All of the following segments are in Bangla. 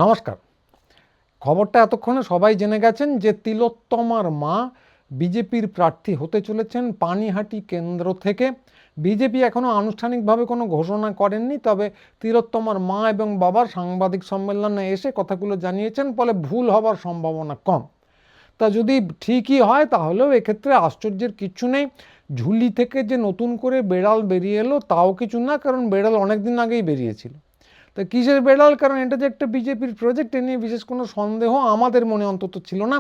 নমস্কার। খবরটা এতক্ষণে সবাই জেনে গেছেন যে তিলোত্তমার মা বিজেপির প্রার্থী হতে চলেছেন পানিহাটি কেন্দ্র থেকে। বিজেপি এখনও আনুষ্ঠানিকভাবে কোনো ঘোষণা করেননি, তবে তিলোত্তমার মা এবং বাবার সাংবাদিক সম্মেলনে এসে কথাগুলো জানিয়েছেন, ফলে ভুল হবার সম্ভাবনা কম। তা যদি ঠিকই হয় তাহলেও এক্ষেত্রে আশ্চর্যের কিচ্ছু নেই। ঝুলি থেকে যে নতুন করে বেড়াল বেরিয়ে এলো তাও কিছু না, কারণ বেড়াল অনেক দিন আগেই বেরিয়েছিল। তো কিসের বেড়াল? কারণ এটা যে একটা বিজেপির প্রজেক্ট, এ নিয়ে বিশেষ কোনো সন্দেহ আমাদের মনে অন্তত ছিল না।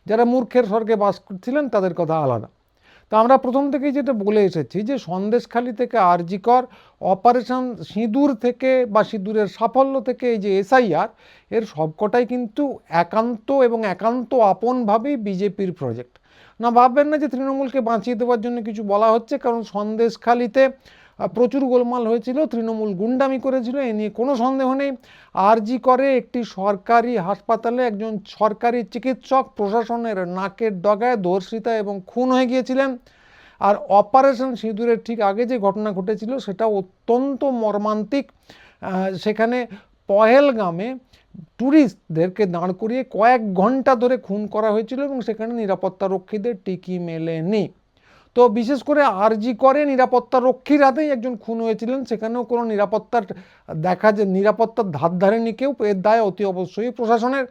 যারা মূর্খের স্বর্গে বাস করছিলেন তাদের কথা আলাদা। তো আমরা প্রথম থেকেই যেটা বলে এসেছি যে সন্দেশখালি থেকে আরজি কর, অপারেশন সিঁদুর থেকে বা সিঁদুরের সাফল্য থেকে এই যে এসআইআর, এর সবকটাই কিন্তু একান্ত এবং একান্ত আপনভাবেই বিজেপির প্রজেক্ট। না ভাববেন না যে তৃণমূলকে বাঁচিয়ে দেওয়ার জন্য কিছু বলা হচ্ছে, কারণ সন্দেশখালিতে প্রচুর গোলমাল হয়েছিল, তৃণমূল গুন্ডামি করেছিল, এ নিয়ে কোনো সন্দেহ নেই। আরজি করে একটি সরকারি হাসপাতালে একজন সরকারি চিকিৎসক প্রশাসনের নাকের ডগায় ধর্ষিতা এবং খুন হয়ে গিয়েছিলেন। আর অপারেশন সিঁদুরের ঠিক আগে যে ঘটনা ঘটেছিল সেটা অত্যন্ত মর্মান্তিক। সেখানে পহেলগামে ট্যুরিস্টদেরকে দাঁড় করিয়ে কয়েক ঘন্টা ধরে খুন করা হয়েছিল এবং সেখানে নিরাপত্তা রক্ষীদের টিকি মেলেনি। তো বিশেষ করে আরজি করে নিরাপত্তা রক্ষীর হাতেই একজন খুন হয়েছিলেন, সেখানেও কোনো নিরাপত্তার নিরাপত্তার ধার ধারেনি কেউ, এর দায় অতি অবশ্যই প্রশাসনের।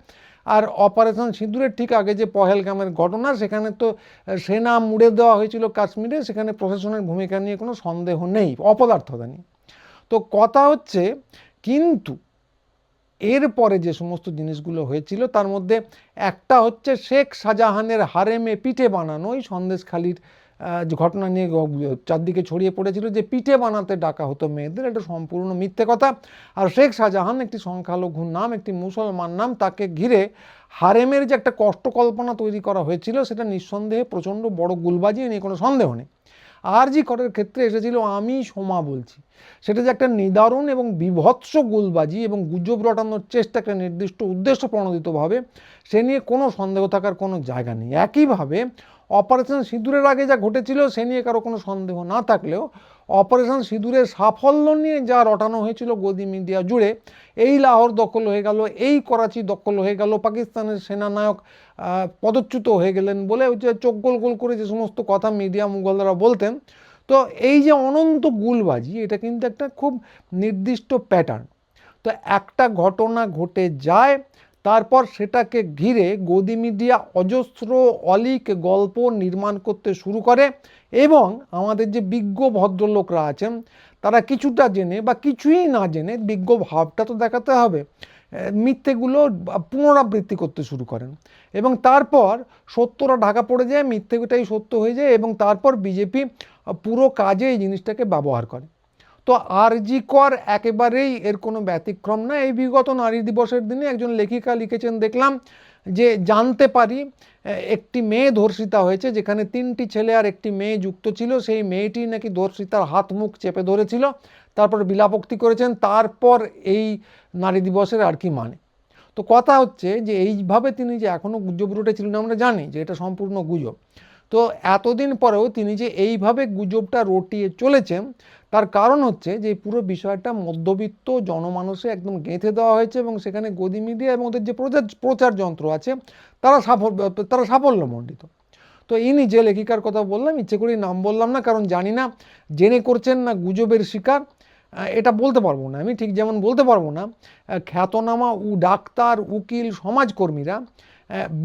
আর অপারেশন সিঁদুরের ঠিক আগে যে পহেলগামের ঘটনা, সেখানে তো সেনা মুড়ে দেওয়া হয়েছিল কাশ্মীরে, সেখানে প্রশাসনের ভূমিকা নিয়ে কোনো সন্দেহ নেই, অপদার্থতা নেই। তো কথা হচ্ছে, কিন্তু এরপরে যে সমস্ত জিনিসগুলো হয়েছিল তার মধ্যে একটা হচ্ছে শেখ শাহজাহানের হারেমে পিঠে বানানো। ওই সন্দেশখালির ঘটনা নিয়ে চারদিকে ছড়িয়ে পড়েছিল যে পিঠে বানাতে ডাকা হতো মেয়েদের, এটা সম্পূর্ণ মিথ্যে কথা। আর শেখ শাহজাহান একটি সংখ্যালঘু নাম, একটি মুসলমান নাম, তাকে ঘিরে হারেমের যে একটা কষ্টকল্পনা তৈরি করা হয়েছিল সেটা নিঃসন্দেহে প্রচণ্ড বড় গুলবাজি, নিয়ে কোনো সন্দেহ নেই। আরজি করের ক্ষেত্রে এসেছিল আমি সোমা বলছি, সেটা যে একটা নিদারুণ এবং বিভৎস গুলবাজি এবং গুজব রটানোর চেষ্টা একটা নির্দিষ্ট উদ্দেশ্য প্রণোদিতভাবে, সে নিয়ে কোনো সন্দেহ থাকার কোনো জায়গা নেই। একইভাবে অপারেশন সিঁদুরের আগে যা ঘটেছিল সে নিয়ে কারো কোনো সন্দেহ না থাকলেও অপারেশন সিঁদুরের সাফল্য নিয়ে যা রটানো হয়েছিল গদি মিডিয়া জুড়ে, এই লাহোর দখল হয়ে গেল, এই করাচি দখল হয়ে গেল, পাকিস্তানের সেনানায়ক পদচ্যুত হয়ে গেলেন বলে যে চোখ গোল গোল করে যে সমস্ত কথা মিডিয়া মুঘলরা বলতেন, তো এই যে অনন্ত গুলবাজি, এটা কিন্তু একটা খুব নির্দিষ্ট প্যাটার্ন। তো একটা ঘটনা ঘটে যায়, তারপর সেটাকে ঘিরে গদি মিডিয়া অজস্র অলিক গল্প নির্মাণ করতে শুরু করে এবং আমাদের যে বিজ্ঞ ভদ্রলোকরা আছেন তারা কিছুটা জেনে বা কিছুই না জেনে, বিজ্ঞ ভাবটা তো দেখাতে হবে, মিথ্যেগুলো পুনরাবৃত্তি করতে শুরু করেন এবং তারপর সত্যটা ঢাকা পড়ে যায়, মিথ্যেটাই সত্য হয়ে যায় এবং তারপর বিজেপি পুরো কাজে এই জিনিসটাকে ব্যবহার করে। তো আরজি কর একেবারেই এর কোনো ব্যতিক্রম না। এই বিগত নারী দিবসের দিনে একজন লেখিকা লিখেছেন দেখলাম যে জানতে পারি একটি মেয়ে ধর্ষিতা হয়েছে, যেখানে 3টি ছেলে আর একটি মেয়ে যুক্ত ছিল, সেই মেয়েটি নাকি ধর্ষিতার হাত মুখ চেপে ধরেছিল, তারপর বিলাপোক্তি করেছেন, তারপর এই নারী দিবসের আর কি মানে। তো কথা হচ্ছে যে এইভাবে তিনি যে এখনও গুজব রটেছিলেন, আমরা জানি যে এটা সম্পূর্ণ গুজব। তো এতদিন পরেও তিনি যে এইভাবে গুজবটা রটিয়ে চলেছেন তার কারণ হচ্ছে যে পুরো বিষয়টা মধ্যবিত্ত জনমানসে একদম গেঁথে দেওয়া হয়েছে এবং সেখানে গদি মিডিয়া এবং ওদের যে প্রচার যন্ত্র আছে তারা সাফল্যমণ্ডিত। তো ইনি যে লেখিকার কথা বললাম, ইচ্ছে করেই নাম বললাম না, কারণ জানি না জেনে করছেন না গুজবের শিকার, এটা বলতে পারবো না আমি। ঠিক যেমন বলতে পারবো না খ্যাতনামা ডাক্তার, উকিল, সমাজকর্মীরা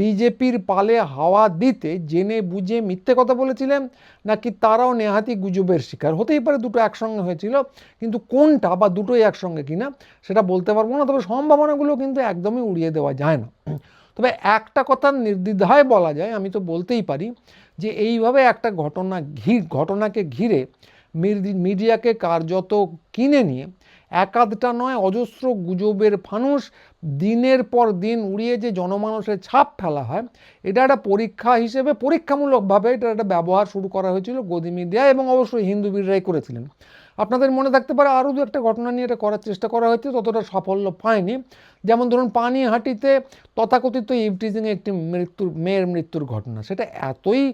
বিজেপির পালে হাওয়া দিতে জেনে বুঝে মিথ্যে কথা বলেছিলেন নাকি তারাও নেহাতি গুজবের শিকার। হতেই পারে দুটো একসঙ্গে হয়েছিল, কিন্তু কোনটা বা দুটোই একসঙ্গে কিনা সেটা বলতে পারবো না। তবে সম্ভাবনাগুলো কিন্তু একদমই উড়িয়ে দেওয়া যায় না। তবে একটা কথা নির্দ্বিধায় বলা যায়, আমি তো বলতেই পারি যে এইভাবে একটা ঘটনাকে ঘিরে মিডিয়াকে কার্যত কিনে নিয়ে একাধটা নয় অজস্র গুজবের ফানুস দিনের পর দিন উড়িয়ে যে জনমানসের ছাপ ফেলা হয়, এটা একটা পরীক্ষা হিসেবে পরীক্ষামূলকভাবে এটা একটা ব্যবহার শুরু করা হয়েছিল গদি মিডিয়া এবং অবশ্যই হিন্দু বীররাই করেছিলেন। আপনাদের মনে থাকতে পারে আরও দু একটা ঘটনা নিয়ে এটা করার চেষ্টা করা হয়েছে, ততটা সাফল্য পায়নি। যেমন ধরুন পানিহাটিতে তথাকথিত ইভটিজিংয়ে একটি মেয়ের মৃত্যুর ঘটনা, সেটা এতই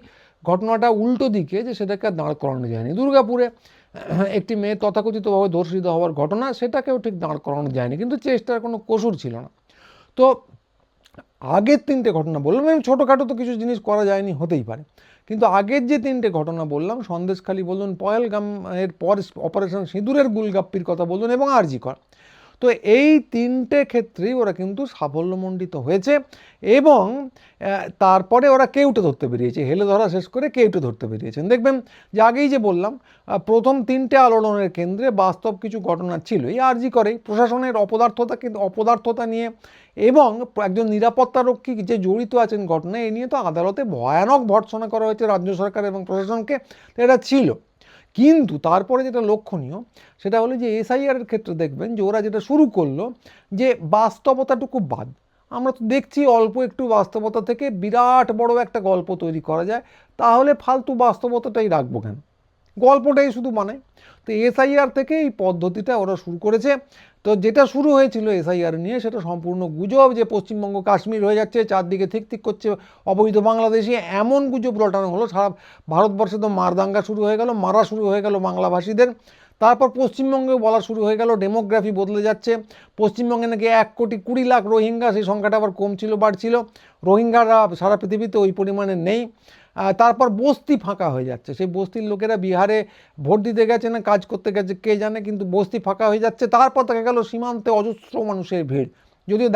ঘটনাটা উল্টো দিকে যে সেটাকে দাঁড় করানো যায়নি। দুর্গাপুরে একটি মেয়ে তথাকথিতভাবে ধর্ষিত হওয়ার ঘটনা, সেটাকেও ঠিক দাঁড় করানো যায়নি, কিন্তু চেষ্টার কোনো কসুর ছিল না। তো আগের তিনটে ঘটনা বললাম, এবং ছোটোখাটো তো কিছু জিনিস করা যায়নি, হতেই পারে, কিন্তু আগের যে তিনটে ঘটনা বললাম, সন্দেশখালী বলুন, পহেলগাম এর পর অপারেশন সিঁদুরের গুলগাপ্পির কথা বলুন, এবং আরজি কর, তো এই তিনটে ক্ষেত্রেই ওরা কিন্তু সাফল্যমণ্ডিত হয়েছে। এবং তারপরে ওরা কেউটে ধরতে বেরিয়েছে, হেলে ধরা শেষ করে কেউটে ধরতে বেরিয়েছেন। দেখবেন যে আগেই যে বললাম, প্রথম তিনটে আলোড়নের কেন্দ্রে বাস্তব কিছু ঘটনা ছিল, এই আরজি করেই প্রশাসনের অপদার্থতা নিয়ে, এবং একজন নিরাপত্তারক্ষী যে জড়িত আছেন ঘটনায়, এ নিয়ে তো আদালতে ভয়ানক ভর্ৎসনা করা হয়েছে রাজ্য সরকার এবং প্রশাসনকে, এটা ছিল। কিন্তু তারপরে যেটা লক্ষণীয় সেটা হলো যে এসআইআরের ক্ষেত্রে দেখবেন যে ওরা যেটা শুরু করলো, যে বাস্তবতাটুকু বাদ, আমরা তো দেখছি অল্প একটু বাস্তবতা থেকে বিরাট বড় একটা গল্প তৈরি করা যায়, তাহলে ফালতু বাস্তবতাটাই রাখবো কেন, গল্পটাই শুধু বানায়। তো এসআইআর থেকে এই পদ্ধতিটা ওরা শুরু করেছে। তো যেটা শুরু হয়েছিল এসআইআর নিয়ে, সেটা সম্পূর্ণ গুজব, যে পশ্চিমবঙ্গ কাশ্মীর হয়ে যাচ্ছে, চারদিকে ঠিক ঠিক করছে অবৈধ বাংলাদেশি, এমন গুজব রটানো হলো, সারা ভারতবর্ষে তো মারদাঙ্গা শুরু হয়ে গেল, মারা শুরু হয়ে গেল বাংলাভাষীদের। তারপর পশ্চিমবঙ্গেও বলা শুরু হয়ে গেল ডেমোগ্রাফি বদলে যাচ্ছে, পশ্চিমবঙ্গে নাকি 1,20,00,000 রোহিঙ্গা, সেই সংখ্যাটা আবার কমছিল বাড়ছিল, রোহিঙ্গারা সারা পৃথিবীতে ওই পরিমাণে নেই। তারপর বস্তি ফাঁকা হয়ে যাচ্ছে, সেই বস্তির লোকেরা বিহারে ভোট দিতে গেছে না কাজ করতে গেছে কে জানে, কিন্তু বস্তি ফাঁকা হয়ে যাচ্ছে। তারপর দেখা গেল সীমান্তে অজস্র মানুষের ভিড়, যদিও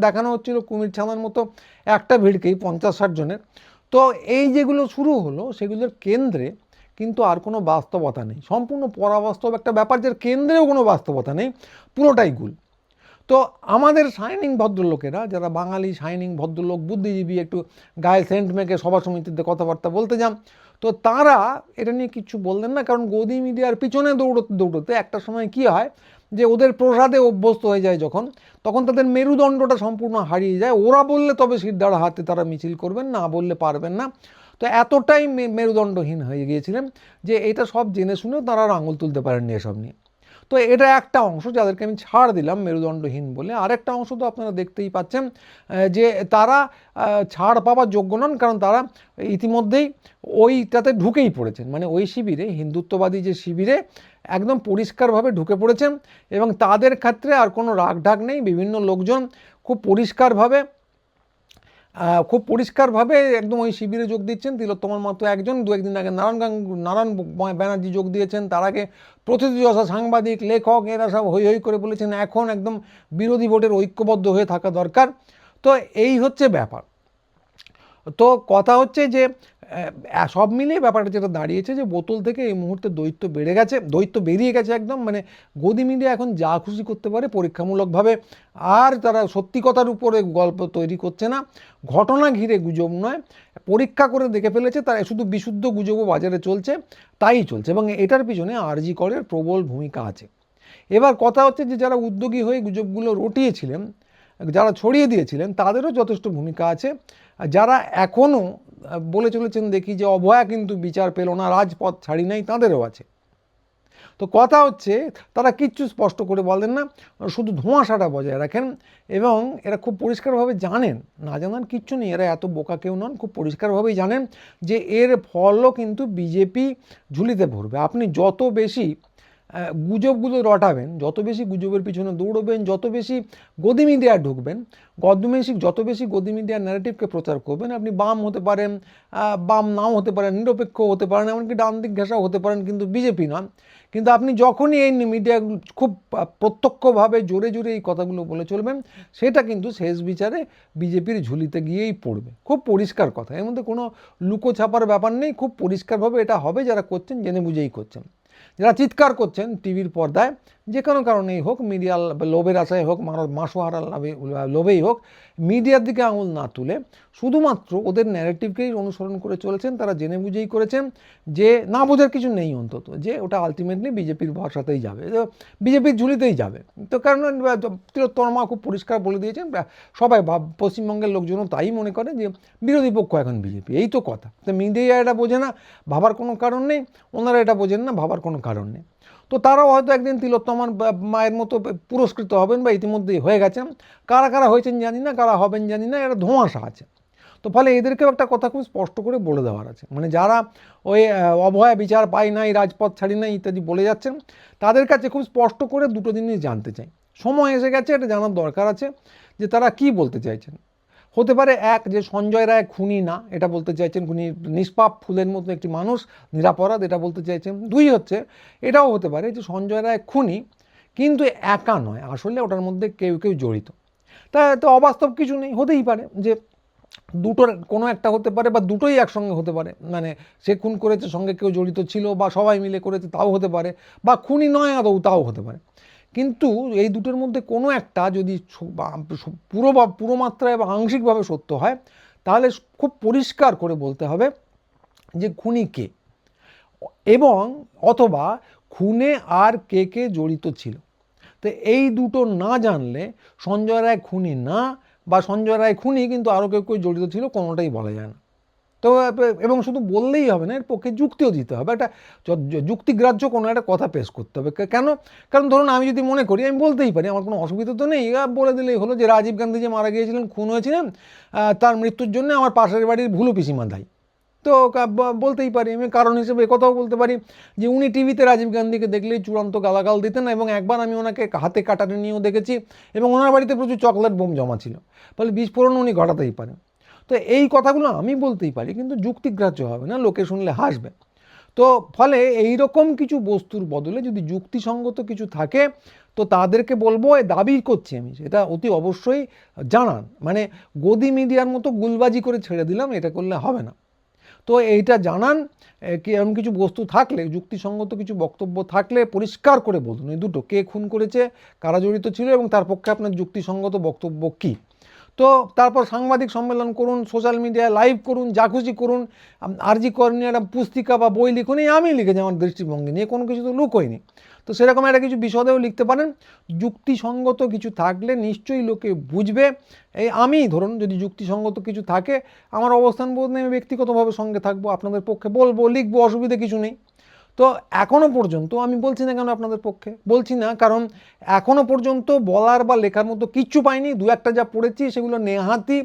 দেখানো হচ্ছিল কুমির ছানার মতো একটা ভিড়কেই 50-60 জনের। তো এই যেগুলো শুরু হলো, সেগুলোর কেন্দ্রে কিন্তু আর কোনো বাস্তবতা নেই, সম্পূর্ণ পরাবাস্তব একটা ব্যাপার, যার কেন্দ্রেও কোনো বাস্তবতা নেই, পুরোটাই গুল। তো আমাদের শাইনিং ভদ্রলোকেরা, যারা বাঙালি শাইনিং ভদ্রলোক, বুদ্ধিজীবী, একটু গায়ে সেন্ট মেখে সভা সমিতিতে কথাবার্তা বলতে যান, তো তারা এটা নিয়ে কিছু বললেন না, কারণ গদি মিডিয়ার পিছনে দৌড়তে দৌড়তে একটা সময় কি হয়, যে ওদের প্রসাদে অভ্যস্ত হয়ে যায় যখন, তখন তাদের মেরুদণ্ডটা সম্পূর্ণ হারিয়ে যায়। ওরা বললে তবে শিরদাঁড়া হাতে তারা মিছিল করবেন, না বললে পারবেন না। তো এতটাই মেরুদণ্ডহীন হয়ে গিয়েছিলেন যে এটা সব জেনে শুনেও তারা আর আঙুল তুলতে পারেননি এসব নিয়ে। তো এটা একটা অংশ যাদেরকে আমি ছাড় দিলাম মেরুদণ্ডহীন বলে। আরেকটা অংশ তো আপনারা দেখতেই পাচ্ছেন যে তারা ছাড় পাওয়ার যোগ্য নন, কারণ তারা ইতিমধ্যেই ওইটাতে ঢুকেই পড়েছেন, মানে ওই শিবিরে, হিন্দুত্ববাদী যে শিবিরে একদম পরিষ্কারভাবে ঢুকে পড়েছেন, এবং তাদের ক্ষেত্রে আর কোনো রাগঢাক নেই। বিভিন্ন লোকজন খুব পরিষ্কারভাবে একদম ওই শিবিরে যোগ দিচ্ছেন। তিলোত্তমার মতো একজন, দু একদিন আগে নারায়ণ ব্যানার্জি যোগ দিয়েছেন, তার আগে প্রথিতযশা সাংবাদিক, লেখক, এরা সব হই হই করে বলেছেন এখন একদম বিরোধী ভোটের ঐক্যবদ্ধ হয়ে থাকা দরকার। তো এই হচ্ছে ব্যাপার। তো কথা হচ্ছে যে সব মিলিয়ে ব্যাপারটা যেটা দাঁড়িয়েছে, যে বোতল থেকে এই মুহূর্তে দৈত্য বেরিয়ে গেছে একদম, মানে গদি মিডিয়া এখন যা খুশি করতে পারে পরীক্ষামূলকভাবে, আর তারা সত্যি কথার উপরে গল্প তৈরি করছে না, ঘটনা ঘিরে গুজব নয়, পরীক্ষা করে দেখে ফেলেছে, তারা শুধু বিশুদ্ধ গুজবও বাজারে চলছে, তাই চলছে, এবং এটার পিছনে আরজি করের প্রবল ভূমিকা আছে। এবার কথা হচ্ছে যে যারা উদ্যোগী হয়ে গুজবগুলো রটিয়েছিলেন, যারা ছড়িয়ে দিয়েছিলেন, তাদেরও যথেষ্ট ভূমিকা আছে। যারা এখনও বলে চলেছেন দেখি যে অভয়া কিন্তু বিচার পেল না, রাজপথ ছাড়ি নাই, তাদেরও আছে। তো কথা হচ্ছে তারা কিচ্ছু স্পষ্ট করে বলেন না, শুধু ধোঁয়াশাটা বজায় রাখেন, এবং এরা খুব পরিষ্কারভাবে জানেন, না জানার কিচ্ছু নেই, এরা এত বোকা কেউ নন, খুব পরিষ্কারভাবেই জানেন যে এর ফলও কিন্তু বিজেপি ঝুলিতে ভরবে। আপনি যত বেশি গুজবগুলো রটাবেন, যত বেশি গুজবের পিছনে দৌড়বেন, যত বেশি গদি মিডিয়া ঢুকবেন, যত বেশি গদি মিডিয়ার ন্যারেটিভকে প্রচার করবেন, আপনি বাম হতে পারেন, বাম নাও হতে পারেন, নিরপেক্ষ হতে পারেন, এমনকি ডান দিক ঘেঁষাও হতে পারেন, কিন্তু বিজেপি নন। কিন্তু আপনি যখনই এই মিডিয়া খুব প্রত্যক্ষভাবে জোরে জোরে এই কথাগুলো বলে চলবেন, সেটা কিন্তু শেষ বিচারে বিজেপির ঝুলিতে গিয়েই পড়বে। খুব পরিষ্কার কথা, এর মধ্যে কোনো লুকো ছাপার ব্যাপার নেই, খুব পরিষ্কারভাবে এটা হবে, যারা করছেন জেনে বুঝেই করছেন। যারা চিৎকার করছেন টিভির পর্দায়, যে কোনো কারণেই হোক, মিডিয়ার লোভের আশায় হোক, মাসোহারার লোভেই হোক, মিডিয়ার দিকে আঙুল না তুলে শুধুমাত্র ওদের ন্যারেটিভকেই অনুসরণ করে চলেছেন, তারা জেনে বুঝেই করেছেন, যে না বোঝার কিছু নেই অন্তত, যে ওটা আলটিমেটলি বিজেপির ভরসাতেই যাবে, বিজেপির ঝুলিতেই যাবে। তো কারণ তিলোত্তমা খুব পরিষ্কার বলে দিয়েছেন, সবাই পশ্চিমবঙ্গের লোকজনও তাই মনে করে যে বিরোধী পক্ষ এখন বিজেপি, এই তো কথা। তো মিডিয়া এটা বোঝে না, ভাবার কোনো কারণ নেই, ওনারা এটা বোঝেন না, ভাবার কোনো কারণ নেই। তো তারাও হয়তো একদিন তিলোত্তমার মায়ের মতো পুরস্কৃত হবেন, বা ইতিমধ্যেই হয়ে গেছেন। কারা কারা হয়েছেন জানি না, কারা হবেন জানি না, এটা ধোঁয়াশা আছে। তো ফলে এদেরকেও একটা কথা খুব স্পষ্ট করে বলে দেওয়ার আছে, মানে যারা ওই অভয়া বিচার পাই নাই, রাজপথ ছাড়ি নাই ইত্যাদি বলে যাচ্ছেন, তাদের কাছে খুব স্পষ্ট করে দুটো জিনিস জানতে চাই। সময় এসে গেছে, এটা জানার দরকার আছে যে তারা কি বলতে চাইছেন। হতে পারে এক, যে সঞ্জয় রায় খুনি না, এটা বলতে চাইছেন, খুনি নিষ্পাপ ফুলের মতো একটি মানুষ, নিরাপরাধ, এটা বলতে চাইছেন। দুই হচ্ছে, এটাও হতে পারে যে সঞ্জয় রায় খুনি কিন্তু একা নয়, আসলে ওটার মধ্যে কেউ কেউ জড়িত। তা তো অবাস্তব কিছু নেই, হতেই পারে যে দুটোর কোনো একটা হতে পারে, বা দুটোই একসঙ্গে হতে পারে, মানে সে খুন করেছে সঙ্গে কেউ জড়িত ছিল, বা সবাই মিলে করেছে তাও হতে পারে, বা খুনি নয় আদৌ তাও হতে পারে। কিন্তু এই দুটোর মধ্যে কোনো একটা যদি পুরো মাত্রায় বা আংশিকভাবে সত্য হয়, তাহলে খুব পরিষ্কার করে বলতে হবে যে খুনি কে, এবং অথবা খুনে আর কে কে জড়িত ছিল। তো এই দুটো না জানলে সঞ্জয় রায় খুনি না, বা সঞ্জয় রায় খুনি কিন্তু আরও কেউ কেউ জড়িত ছিল, কোনোটাই বলা যায় না। তো এবং শুধু বললেই হবে না, এর পক্ষে যুক্তিও দিতে হবে, একটা যুক্তিগ্রাহ্য কোনো একটা কথা পেশ করতে হবে। কেন? কারণ ধরুন আমি যদি মনে করি, আমি বলতেই পারি, আমার কোনো অসুবিধা তো নেই, বলে দিলেই হলো যে রাজীব গান্ধী যে মারা গিয়েছিলেন, খুন হয়েছিলেন, তার মৃত্যুর জন্য আমার পাশের বাড়ির ভুলু পিসিমা দায়ী। তো বলতেই পারি আমি, কারণ হিসেবে কথাও বলতে পারি যে উনি টিভিতে রাজীব গান্ধীকে দেখলেই চূড়ান্ত গালাগাল দিতেন, এবং একবার আমি ওনাকে হাতে কাটারে নিয়েও দেখেছি, এবং ওনার বাড়িতে প্রচুর চকলেট বোম জমা ছিল, ফলে বিস্ফোরণ উনি ঘটাতেই পারেন। তো এই কথাগুলো আমি বলতেই পারি, কিন্তু যুক্তিগ্রাহ্য হবে না, লোকে শুনলে হাসবে। তো ফলে এই রকম কিছু বস্তুর বদলে যদি যুক্তিসঙ্গত কিছু থাকে, তো তাদেরকে বলবো, দাবি করছি আমি, এটা অতি অবশ্যই জানান। মানে গদি মিডিয়ার মতো গুলবাজি করে ছেড়ে দিলাম, এটা করলে হবে না। তো এইটা জানান, কি এরকম কিছু বস্তু থাকলে, যুক্তিসঙ্গত কিছু বক্তব্য থাকলে পরিষ্কার করে বলুন এই দুটো, কে খুন করেছে, কারা জড়িত ছিল, এবং তার পক্ষে আপনার যুক্তিসঙ্গত বক্তব্য কী। তো তারপর সাংবাদিক সম্মেলন করুন, সোশ্যাল মিডিয়ায় লাইভ করুন, যা খুশি করুন, আরজি কর নিয়ে একটা পুস্তিকা বা বই লিখুন, এই আমি লিখেছি আমার দৃষ্টিভঙ্গি নিয়ে, কোনো কিছু তো লুকোয়নি। তো সেরকম একটা কিছু বিশদেও লিখতে পারেন, যুক্তিসঙ্গত কিছু থাকলে নিশ্চয়ই লোকে বুঝবে। এই আমি ধরুন যদি যুক্তিসঙ্গত কিছু থাকে, আমার অবস্থান বোধ নেই, আমি ব্যক্তিগতভাবে সঙ্গে থাকবো, আপনাদের পক্ষে বলবো, লিখবো, অসুবিধা কিছু নেই। তো এখনও পর্যন্ত আমি বলছি না কেন আপনাদের পক্ষে, বলছি না কারণ এখনও পর্যন্ত বলার বা লেখার মতো কিচ্ছু পাইনি। দু একটা যা পড়েছি সেগুলো নেহাতি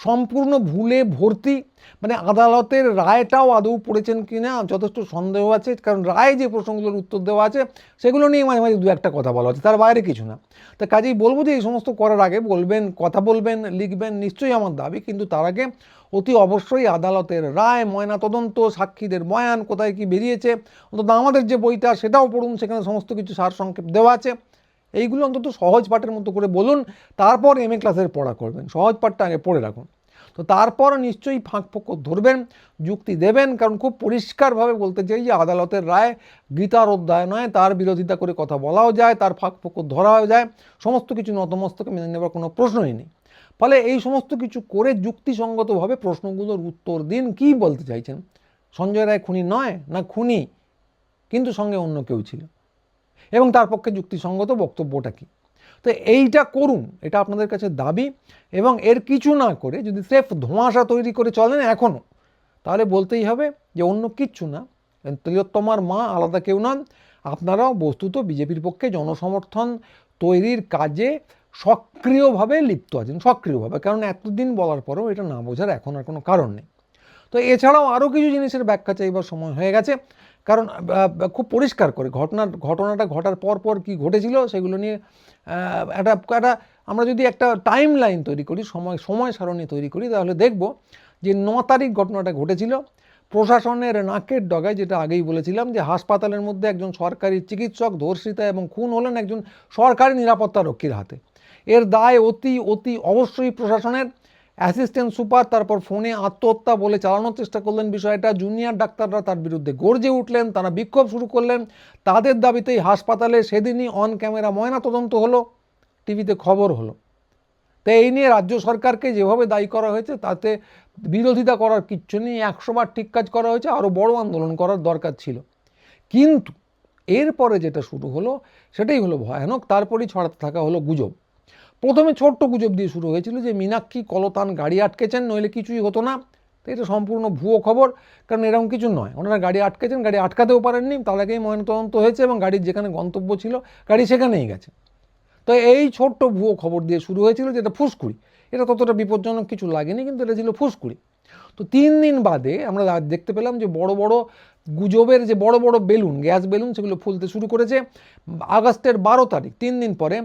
সম্পূর্ণ ভুলে ভর্তি, মানে আদালতের রায়টাও আদৌ পড়েছেন কিনা যথেষ্ট সন্দেহ আছে, কারণ রায় যে প্রশ্নগুলোর উত্তর দেওয়া আছে সেগুলো নিয়ে মাঝে মাঝে দু একটা কথা বলা হচ্ছে, তার বাইরে কিছু না। তা কাজেই বলবো যে এই সমস্ত করার আগে বলবেন, কথা বলবেন, লিখবেন, নিশ্চয়ই আমার দাবি, কিন্তু তার আগে অতি অবশ্যই আদালতের রায়, ময়নাতদন্ত, সাক্ষীদের বয়ান, কোথায় কি বেরিয়েছে, অন্তত আমাদের যে বইটা সেটাও পড়ুন, সেখানে সমস্ত কিছু সারসংক্ষেপ দেওয়া আছে। এইগুলো অন্তত সহজ পাঠের মতো করে বলুন, তারপর এমএ ক্লাসের পড়া করবেন, সহজ পাঠটা আগে পড়ে রাখুন। তো তারপর নিশ্চয়ই ফাঁক ফোঁক ধরবেন, যুক্তি দেবেন, কারণ খুব পরিষ্কারভাবে বলতে চাই যে আদালতের রায় গীতার অধ্যায় নয়, তার বিরোধিতা করে কথা বলাও যায়, তার ফাঁক ফোঁক ধরাও যায়, সমস্ত কিছু নতমস্তকে মেনে নেবার কোনো প্রশ্নই নেই। ফলে এই সমস্ত কিছু করে যুক্তিসঙ্গতভাবে প্রশ্নগুলোর উত্তর দিন, কি বলতে চাইছেন, সঞ্জয় রায় খুনি নয়, না খুনি কিন্তু সঙ্গে অন্য কেউ ছিল, এবং তার পক্ষে যুক্তিসঙ্গত বক্তব্যটা কী। তো এইটা করুন, এটা আপনাদের কাছে দাবি। এবং এর কিছু না করে যদি স্রেফ ধোঁয়াশা তৈরি করে চলেন এখনও, তাহলে বলতেই হবে যে অন্য কিচ্ছু না, তিলোত্তমার মা আলাদা কেউ নন, আপনারাও বস্তুত বিজেপির পক্ষে জনসমর্থন তৈরির কাজে সক্রিয়ভাবে লিপ্ত আছেন, সক্রিয়ভাবে, কারণ এতদিন বলার পরেও এটা না বোঝার এখন আর কোনো কারণ নেই। তো এছাড়াও আরও কিছু জিনিসের ব্যাখ্যা চাইবার সময় হয়ে গেছে, কারণ খুব পরিষ্কার করে ঘটনাটা ঘটার পর কী ঘটেছিল সেগুলো নিয়ে একটা আমরা যদি একটা টাইম লাইন তৈরি করি, সময় সারণী তৈরি করি, তাহলে দেখব যে 9 তারিখ ঘটনাটা ঘটেছিল প্রশাসনের নাকের ডগায়, যেটা আগেই বলেছিলাম যে হাসপাতালের মধ্যে একজন সরকারি চিকিৎসক ধর্ষিতা এবং খুন হলেন একজন সরকারি নিরাপত্তা রক্ষীর হাতে। এর দায় অতি অবশ্যই প্রশাসনের। অ্যাসিস্ট্যান্ট সুপার তারপর ফোনে আত্মহত্যা বলে চালানোর চেষ্টা করলেন বিষয়টা, জুনিয়র ডাক্তাররা তার বিরুদ্ধে গর্জে উঠলেন, তারা বিক্ষোভ শুরু করলেন, তাদের দাবিতেই হাসপাতালে সেদিনই অন ক্যামেরা ময়নাতদন্ত হলো, টিভিতে খবর হলো। তো এই নিয়ে রাজ্য সরকারকে যেভাবে দায়ী করা হয়েছে তাতে বিরোধিতা করার কিচ্ছু নেই, 100 বার ঠিক কাজ করা হয়েছে, আরও বড় আন্দোলন করার দরকার ছিল। কিন্তু এরপরে যেটা শুরু হলো সেটাই হলো ভয়ানক, তারপরেই ছড়াতে থাকা হলো গুজব। প্রথমে ছোট্ট গুজব দিয়ে শুরু হয়েছিল যে মীনাক্ষী কলতান গাড়ি আটকেছেন, নইলে কিছুই হতো না। তো এটা সম্পূর্ণ ভুয়ো খবর, কারণ এরকম কিছু নয়, ওনারা গাড়ি আটকেছেন, গাড়ি আটকাতেও পারেননি, তার আগেই ময়নাতদন্ত হয়েছে এবং গাড়ির যেখানে গন্তব্য ছিল গাড়ি সেখানেই গেছে। তো এই ছোট্ট ভুয়ো খবর দিয়ে শুরু হয়েছিল, যেটা ফুসকুড়ি, এটা ততটা বিপজ্জনক কিছু লাগেনি, কিন্তু এটা ছিল ফুসকুড়ি। তো 3 দিন বাদে আমরা দেখতে পেলাম যে বড় বড় গুজবের যে বড় বড় বেলুন, গ্যাস বেলুন, সেগুলো ফুলতে শুরু করেছে। আগস্টের 12 তারিখ, 3 দিন পরে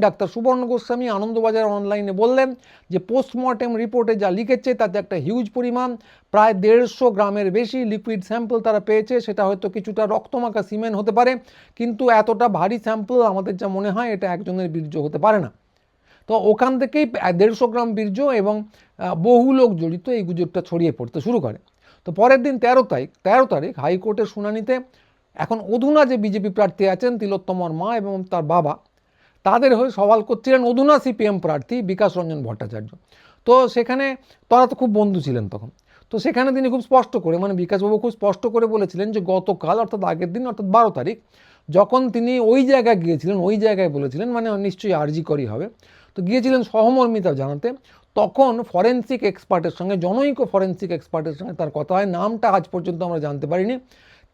ডাক্তার সুবর্ণ গোস্বামী আনন্দবাজার অনলাইনে বললেন যে পোস্টমর্টেম রিপোর্টে যা লিখেছে তাতে একটা হিউজ পরিমাণ, প্রায় 150 গ্রামের বেশি লিকুইড স্যাম্পল তারা পেয়েছে। সেটা হয়তো কিছুটা রক্তমাখা সিমেন্ট হতে পারে, কিন্তু এতটা ভারী স্যাম্পল আমাদের যা মনে হয় এটা একজনের বীর্য হতে পারে না। তো ওখান থেকেই 150 গ্রাম বীর্য এবং বহু লোক জড়িত এই গুজবটা ছড়িয়ে পড়তে শুরু করে। তো পরের দিন 13 তারিখ হাইকোর্টের শুনানিতে এখন অধুনা যে বিজেপি প্রার্থী আছেন তিলোত্তমার মা এবং তার বাবা, তাদের হয়ে সওয়াল করছিলেন অধুনা সিপিএম প্রার্থী বিকাশ রঞ্জন ভট্টাচার্য। তো সেখানে তারা তো খুব বন্ধু ছিলেন তখন। তো সেখানে তিনি খুব স্পষ্ট করে, মানে বিকাশবাবু খুব স্পষ্ট করে বলেছিলেন যে গতকাল অর্থাৎ আগের দিন অর্থাৎ 12 তারিখ যখন তিনি ওই জায়গায় গিয়েছিলেন, ওই জায়গায় বলেছিলেন, মানে নিশ্চয়ই আরজি করি হবে, তো গিয়েছিলেন সহমর্মিতা জানাতে, তখন ফরেন্সিক এক্সপার্টের সঙ্গে, জনৈক ফরেন্সিক এক্সপার্টের সঙ্গে তার কথা হয়, নামটা আজ পর্যন্ত আমরা জানতে পারিনি।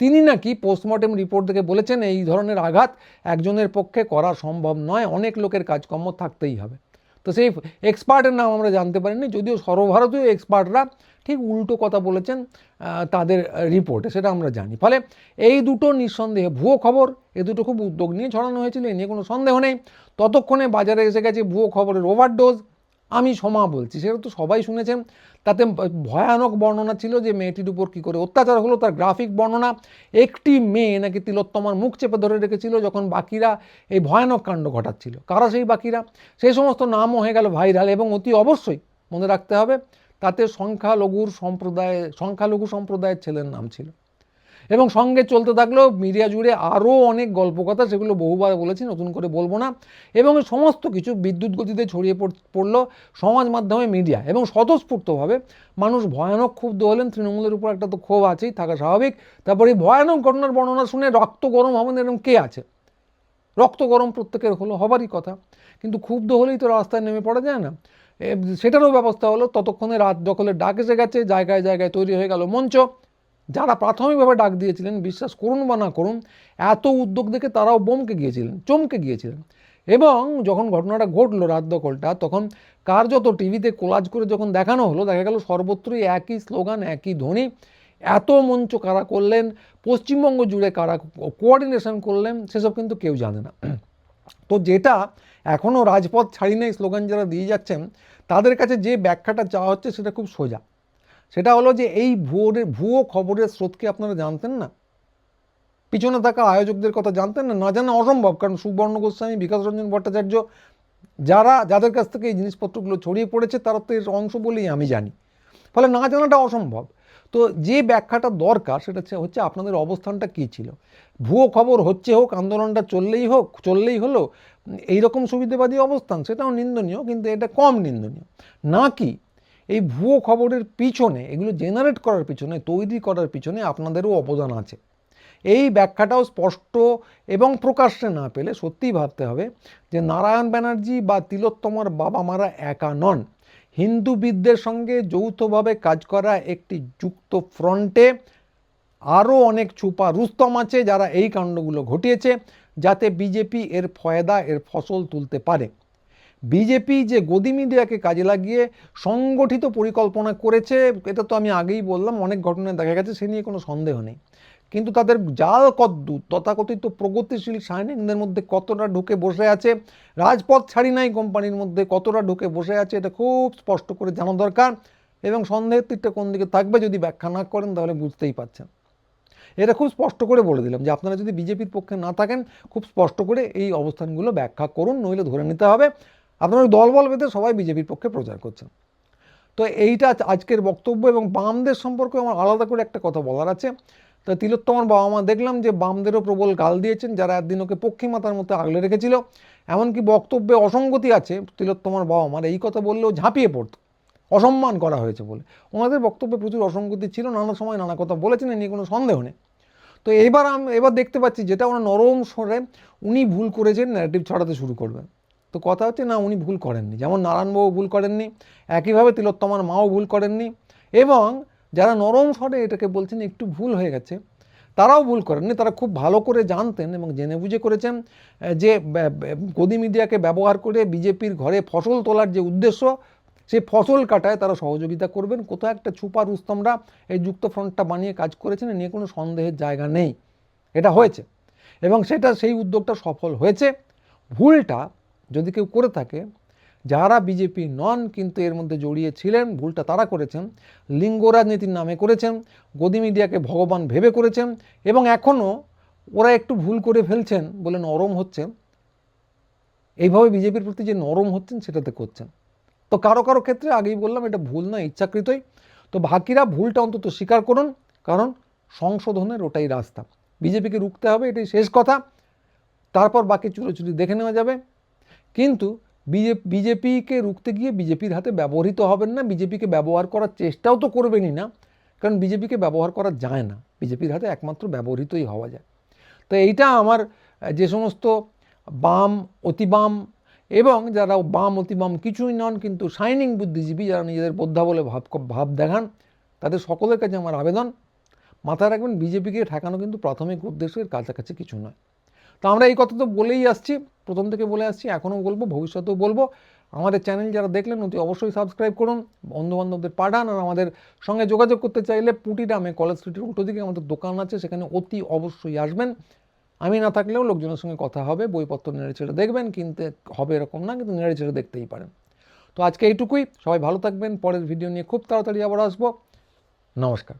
তিনি নাকি পোস্টমর্টেম রিপোর্ট থেকে বলেছেন এই ধরনের আঘাত একজনের পক্ষে করা সম্ভব নয়, অনেক লোকের কাজকর্ম থাকতেই হবে। তো সেই এক্সপার্টের নাম আমরা জানতে পারিনি, যদিও সর্বভারতীয় এক্সপার্টরা ঠিক উল্টো কথা বলেছেন তাদের রিপোর্টে, সেটা আমরা জানি। ফলে এই দুটো নিঃসন্দেহে ভুয়ো খবর, এ দুটো খুব উদ্যোগ নিয়ে ছড়ানো হয়েছিল, এ নিয়ে কোনো সন্দেহ নেই। ততক্ষণে বাজারে এসে গেছে ভুয়ো খবরের ওভারডোজ। আমি সমা বলছি, সেটা তো সবাই শুনেছেন। তাতে ভয়ানক বর্ণনা ছিল যে মেয়েটির উপর কী করে অত্যাচার হলো, তার গ্রাফিক বর্ণনা। একটি মেয়ে নাকি তিলোত্তমার মুখ চেপে ধরে রেখেছিল যখন বাকিরা এই ভয়ানক কাণ্ড ঘটাচ্ছিল। কারা সেই বাকিরা? সেই সমস্ত নামও হয়ে গেল ভাইরাল, এবং অতি অবশ্যই মনে রাখতে হবে তাতে সংখ্যালঘু সম্প্রদায়ের ছেলের নাম ছিল। এবং সঙ্গে চলতে থাকলো মিডিয়া জুড়ে আরও অনেক গল্প কথা, সেগুলো বহুবার বলেছি, নতুন করে বলবো না। এবং সমস্ত কিছু বিদ্যুৎ গতিতে ছড়িয়ে পড়লো সমাজ মাধ্যমে, মিডিয়া, এবং স্বতঃস্ফূর্তভাবে মানুষ ভয়ানক ক্ষুব্ধ হলেন। তৃণমূলের উপর একটা তো ক্ষোভ আছেই, থাকা স্বাভাবিক। তারপরে এই ভয়ানক ঘটনার বর্ণনা শুনে রক্ত গরম হবেন এরকম কে আছে? রক্ত গরম প্রত্যেকের হবারই কথা, কিন্তু ক্ষুব্ধ হলেই তো রাস্তায় নেমে পড়া যায় না। সেটারও ব্যবস্থা হলো। ততক্ষণে রাত দখলের ডাক এসে গেছে, জায়গায় জায়গায় তৈরি হয়ে গেল মঞ্চ। যারা প্রাথমিকভাবে ডাক দিয়েছিলেন, বিশ্বাস করুন বা না করুন, এত উদ্যোগ দেখে তারাও চমকে গিয়েছিলেন। এবং যখন ঘটনাটা ঘটলো রাত দখলটা, তখন কার্যত টিভিতে কোলাজ করে যখন দেখানো হলো, দেখা গেল সর্বত্রই একই স্লোগান, একই ধ্বনি। এত মঞ্চ কারা করলেন, পশ্চিমবঙ্গ জুড়ে কারা কোঅর্ডিনেশন করলেন, সেসব কিন্তু কেউ জানে না। তো যেটা এখনও রাজপথ ছাড়ি নেই স্লোগান যারা দিয়ে যাচ্ছেন, তাদের কাছে যে ব্যাখ্যাটা চাওয়া হচ্ছে সেটা খুব সোজা। সেটা হলো যে এই ভুয়ো খবরের স্রোতকে আপনারা জানতেন না, পিছনে থাকা আয়োজকদের কথা জানতেন না। না জানা অসম্ভব, কারণ সুবর্ণ গোস্বামী, বিকাশ রঞ্জন ভট্টাচার্য, যাদের কাছ থেকে এই জিনিসপত্রগুলো ছড়িয়ে পড়েছে, তারা তো এর অংশ বলেই আমি জানি। ফলে না জানাটা অসম্ভব। তো যে ব্যাখ্যাটা দরকার সেটা হচ্ছে আপনাদের অবস্থানটা কী ছিল। ভুয়ো খবর হচ্ছে হোক, আন্দোলনটা চললেই হলো, এইরকম সুবিধাবাদী অবস্থান, সেটাও নিন্দনীয়, কিন্তু এটা কম নিন্দনীয় নাকি এই ভুয়ো খবরের পিছনে, এগুলো জেনারেট করার পিছনে, তৈরি করার পিছনে আপনাদেরও অবদান আছে। এই ব্যাখ্যাটাও স্পষ্ট এবং প্রকাশ্যে না পেলে সত্যিই ভাবতে হবে যে নারায়ণ ব্যানার্জি বা তিলোত্তমার বাবা মারা একা নন। হিন্দুবিদদের সঙ্গে যৌথভাবে কাজ করা একটি যুক্ত ফ্রন্টে আরও অনেক ছুপা রুস্তম আছে, যারা এই কাণ্ডগুলো ঘটিয়েছে, যাতে বিজেপি এর ফয়দা, এর ফসল তুলতে পারে। বিজেপি যে গদি মিডিয়াকে কাজে লাগিয়ে সংগঠিত পরিকল্পনা করেছে, এটা তো আমি আগেই বললাম, অনেক ঘটনায় দেখা গেছে, সে নিয়ে কোনো সন্দেহ নেই। কিন্তু তাদের জাল কদ্দূত তথাকথিত প্রগতিশীল সৈনিকদের মধ্যে কতটা ঢুকে বসে আছে, রাজপথ ছাড়ি নাই কোম্পানির মধ্যে কতটা ঢুকে বসে আছে, এটা খুব স্পষ্ট করে জানা দরকার। এবং সন্দেহের তীরটা কোন দিকে থাকবে যদি ব্যাখ্যা না করেন, তাহলে বুঝতেই পারছেন। এটা খুব স্পষ্ট করে বলে দিলাম যে আপনারা যদি বিজেপির পক্ষে না থাকেন, খুব স্পষ্ট করে এই অবস্থানগুলো ব্যাখ্যা করুন, নইলে ধরে নিতে হবে আপনারা দলবল বেঁধে সবাই বিজেপির পক্ষে প্রচার করছেন। তো এইটা আজকের বক্তব্য। এবং বামদের সম্পর্কে আমার আলাদা করে একটা কথা বলার আছে। তো তিলোত্তমার বাবা মা দেখলাম যে বামদেরও প্রবল গাল দিয়েছেন, যারা একদিন ওকে পক্ষী মাতার মতো আগলে রেখেছিল। এমনকি বক্তব্যে অসঙ্গতি আছে, তিলোত্তমার বাবা মার এই কথা বললেও ঝাঁপিয়ে পড়তো, অসম্মান করা হয়েছে বলে। ওনাদের বক্তব্যে প্রচুর অসঙ্গতি ছিল, নানা সময় নানা কথা বলেছেন, এ নিয়ে কোনো সন্দেহ নেই। তো এবার দেখতে পাচ্ছি যেটা ওরা নরম স্বরে উনি ভুল করেছেন ন্যারেটিভ ছড়াতে শুরু করবেন। তো কথা হচ্ছে না, উনি ভুল করেননি, যেমন নারায়ণবাবু ভুল করেননি, একইভাবে তিলোত্তমার মাও ভুল করেননি। এবং যারা নরম স্বরে এটাকে বলছেন একটু ভুল হয়ে গেছে, তারাও ভুল করেননি। তারা খুব ভালো করে জানতেন এবং জেনে বুঝে করেছেন যে গদি মিডিয়াকে ব্যবহার করে বিজেপির ঘরে ফসল তোলার যে উদ্দেশ্য, সেই ফসল কাটায় তারা সহযোগিতা করবেন। কোথাও একটা ছুপা রুস্তমরা এই যুক্ত ফ্রন্টটা বানিয়ে কাজ করেছেন, এ নিয়ে কোনো সন্দেহের জায়গা নেই, এটা হয়েছে এবং সেই উদ্যোগটা সফল হয়েছে। ভুলটা যদি কেউ করে থাকে, যারা বিজেপি নন কিন্তু এর মধ্যে জড়িয়ে ছিলেন, ভুলটা তারা করেছেন, লিঙ্গ রাজনীতির নামে করেছেন, গদি মিডিয়াকে ভগবান ভেবে করেছেন এবং এখনও ওরা একটু ভুল করে ফেলছেন বলে নরম হচ্ছেন। এইভাবে বিজেপির প্রতি যে নরম হচ্ছেন সেটাতে করছেন। তো কারো কারো ক্ষেত্রে আগেই বললাম এটা ভুল না, ইচ্ছাকৃতই। তো বাকিরা ভুলটা অন্তত স্বীকার করুন, কারণ সংশোধনের ওটাই রাস্তা। বিজেপিকে রুখতে হবে, এটাই শেষ কথা, তারপর বাকি চুরোচুরি দেখে নেওয়া যাবে। কিন্তু বিজেপিকে রুখতে গিয়ে বিজেপির হাতে ব্যবহৃত হবেন না, বিজেপিকে ব্যবহার করার চেষ্টাও তো করবেনই না, কারণ বিজেপিকে ব্যবহার করা যায় না, বিজেপির হাতে একমাত্র ব্যবহৃতই হওয়া যায়। তো এইটা আমার যে সমস্ত বাম, অতিবাম এবং যারা বাম অতিবাম কিছুই নন কিন্তু শাইনিং বুদ্ধিজীবী, যারা নিজেদের বোদ্ধা বলে ভাব দেখান, তাদের সকলের কাছে আমার আবেদন, মাথায় রাখবেন বিজেপিকে ঠেকানো কিন্তু প্রাথমিক উদ্দেশ্যের কাছাকাছি কিছু নয়। তো আমরা এই কথা তো বলেই আসছি, প্রথম থেকে বলে আসছি, এখনও বলবো, ভবিষ্যতেও বলবো। আমাদের চ্যানেল যারা দেখলেন অতি অবশ্যই সাবস্ক্রাইব করুন, বন্ধুবান্ধবদের পাঠান, আর আমাদের সঙ্গে যোগাযোগ করতে চাইলে পুটিডামে কলেজ স্ট্রিটের উল্টো দিকে আমাদের দোকান আছে, সেখানে অতি অবশ্যই আসবেন। আমি না থাকলেও লোকজনের সঙ্গে কথা হবে, বইপত্র নেড়েচেড়ে দেখবেন, কিনতে হবে এরকম না, কিন্তু নেড়েচেড়ে দেখতেই পারেন। তো আজকে এইটুকুই, সবাই ভালো থাকবেন, পরের ভিডিও নিয়ে খুব তাড়াতাড়ি আবার আসবো। নমস্কার।